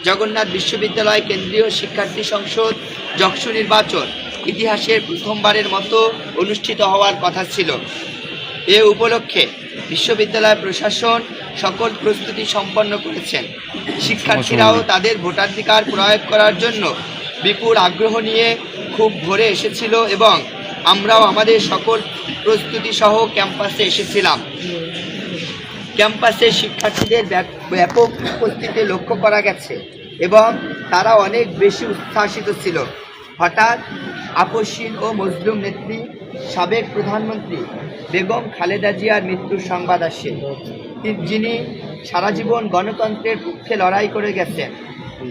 জগন্নাথ বিশ্ববিদ্যালয় কেন্দ্রীয় শিক্ষার্থী সংসদ যক্ষু নির্বাচন ইতিহাসের প্রথমবারের মতো অনুষ্ঠিত হওয়ার কথা ছিল। এ উপলক্ষে বিশ্ববিদ্যালয় প্রশাসন সকল প্রস্তুতি সম্পন্ন করেছেন। শিক্ষার্থীরাও তাদের ভোটাধিকার প্রয়োগ করার জন্য বিপুল আগ্রহ নিয়ে খুব ভোরে এসেছিল এবং আমরাও আমাদের সকল প্রস্তুতি সহ ক্যাম্পাসে এসেছিলাম। ক্যাম্পাসে শিক্ষার্থীদের ব্যাপক উপস্থিতি লক্ষ্য করা গেছে এবং তারা অনেক বেশি উচ্ছ্বাসিত ছিল। হঠাৎ আপসহীন ও মজলুম নেত্রী সাবেক প্রধানমন্ত্রী বেগম খালেদা জিয়ার মৃত্যুর সংবাদ আসে। যিনি সারা জীবন গণতন্ত্রের পক্ষে লড়াই করে গেছেন।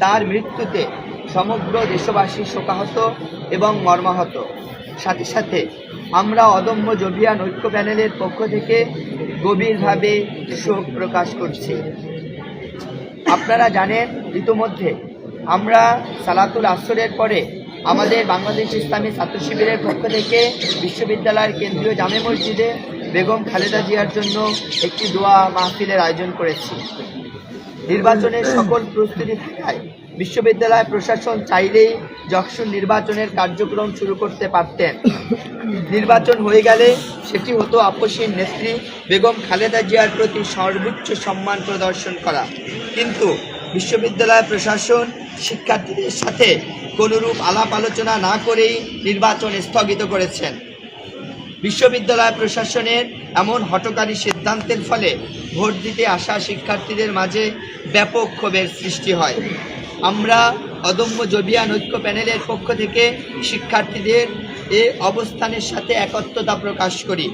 তার মৃত্যুতে সমগ্র দেশবাসী শোকাহত এবং মর্মাহত। সাথে সাথে আমরা অদম্য জবিয়ান ঐক্য প্যানেলের পক্ষ থেকে গভীরভাবে শোক প্রকাশ করছি। আপনারা জানেন, ইতোমধ্যে আমরা সালাতুল আসরের পরে আমাদের বাংলাদেশ ইসলামী ছাত্র শিবিরের পক্ষ থেকে বিশ্ববিদ্যালয়ের কেন্দ্রীয় জামে মসজিদে বেগম খালেদা জিয়ার জন্য একটি দোয়া মাহফিলের আয়োজন করেছি। নির্বাচনের সকল প্রস্তুতি থাকায় বিশ্ববিদ্যালয় প্রশাসন চাইলেই যক্ষু নির্বাচনের কার্যক্রম শুরু করতে পারতেন। নির্বাচন হয়ে গেলে সেটি হতো আপসহীন নেত্রী বেগম খালেদা জিয়ার প্রতি সর্বোচ্চ সম্মান প্রদর্শন করা। কিন্তু বিশ্ববিদ্যালয় প্রশাসন শিক্ষার্থীদের সাথে কোনোরূপ আলাপ আলোচনা না করেই নির্বাচন স্থগিত করেছেন। বিশ্ববিদ্যালয় প্রশাসনের এমন হঠকারী সিদ্ধান্তের ফলে ভোট দিতে আসা শিক্ষার্থীদের মাঝে ব্যাপক ক্ষোভের সৃষ্টি হয়। আমরা অদম্য জবিয়ান ঐক্য প্যানেলের পক্ষ থেকে শিক্ষার্থীদের এ অবস্থানের সাথে একত্রতা প্রকাশ করি।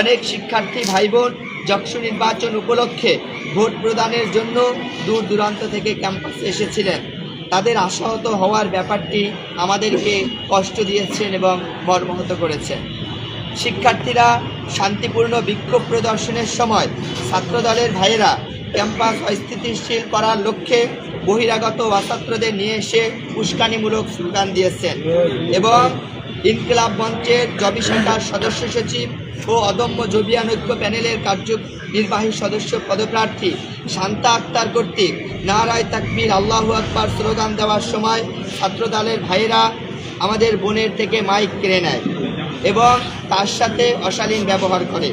অনেক শিক্ষার্থী ভাই বোন যক্ষু নির্বাচন উপলক্ষে ভোট প্রদানের জন্য দূর দূরান্ত থেকে ক্যাম্পাসে এসেছিলেন। তাদের আশাহত হওয়ার ব্যাপারটি আমাদেরকে কষ্ট দিয়েছেন এবং মর্মাহত করেছেন। শিক্ষার্থীরা শান্তিপূর্ণ বিক্ষোভ প্রদর্শনের সময় ছাত্রদলের ভাইয়েরা ক্যাম্পাস অস্থিতিশীল করার লক্ষ্যে বহিরাগত অছাত্রদের নিয়ে এসে উস্কানিমূলক স্লোগান দিয়েছেন এবং ইনকিলাব মঞ্চের জবি শাখার সদস্য সচিব ও অদম্য জবিয়ান ঐক্য প্যানেলের কার্যনির্বাহী সদস্য পদপ্রার্থী শান্তা আক্তার কর্তৃক নারায়ে তাকবীর আল্লাহু আকবার স্লোগান দেওয়ার সময় ছাত্রদলের ভাইয়েরা আমাদের বোনের থেকে মাইক কেড়ে নেয় এবং তার সাথে অশালীন ব্যবহার করে।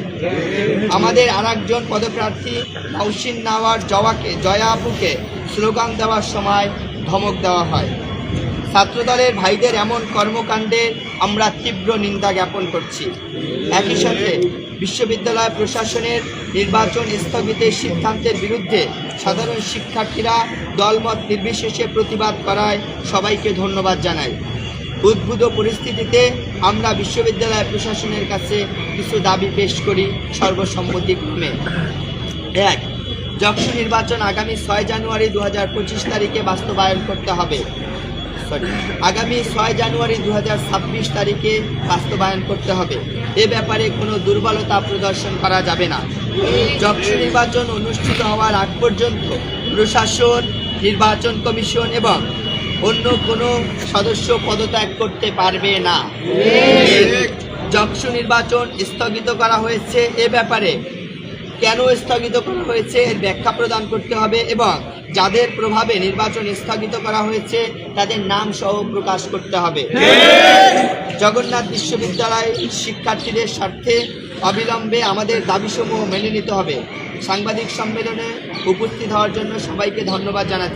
আমাদের আরেকজন পদপ্রার্থী মৌসিন নাওয়ার জয়া আপুকে স্লোগান দেওয়ার সময় ধমক দেওয়া হয়। ছাত্রদলের ভাইদের এমন কর্মকাণ্ডের আমরা তীব্র নিন্দা জ্ঞাপন করছি। একই সাথে বিশ্ববিদ্যালয় প্রশাসনের নির্বাচন স্থগিতের সিদ্ধান্তের বিরুদ্ধে সাধারণ শিক্ষার্থীরা দলমত নির্বিশেষে প্রতিবাদ করায় সবাইকে ধন্যবাদ জানাই। উদ্ভূত পরিস্থিতিতে আমরা বিশ্ববিদ্যালয় প্রশাসনের কাছে কিছু দাবি পেশ করি সর্বসম্মতিক্রমে। ১. যক্ষু নির্বাচন আগামী ৬ জানুয়ারি ২০২৫ তারিখে বাস্তবায়ন করতে হবে। আগামী ৬ জানুয়ারি ২০২৬ তারিখে বাস্তবায়ন করতে হবে। এ ব্যাপারে কোনো দুর্বলতা প্রদর্শন করা যাবে না। যক্ষু নির্বাচন অনুষ্ঠিত হওয়ার আগ পর্যন্ত প্রশাসন, নির্বাচন কমিশন এবং অন্য কোনো সদস্য পদত্যাগ করতে পারবে না। যক্ষু নির্বাচন স্থগিত করা হয়েছে, এ ব্যাপারে কেন স্থগিত করা হয়েছে এর ব্যাখ্যা প্রদান করতে হবে এবং যাদের প্রভাবে নির্বাচন স্থগিত করা হয়েছে তাদের নাম সহ প্রকাশ করতে হবে। জগন্নাথ বিশ্ববিদ্যালয় শিক্ষার্থীদের স্বার্থে অবিলম্বে আমাদের দাবিসমূহ মেনে নিতে হবে। সাংবাদিক সম্মেলনে উপস্থিত হওয়ার জন্য সবাইকে ধন্যবাদ জানাচ্ছি।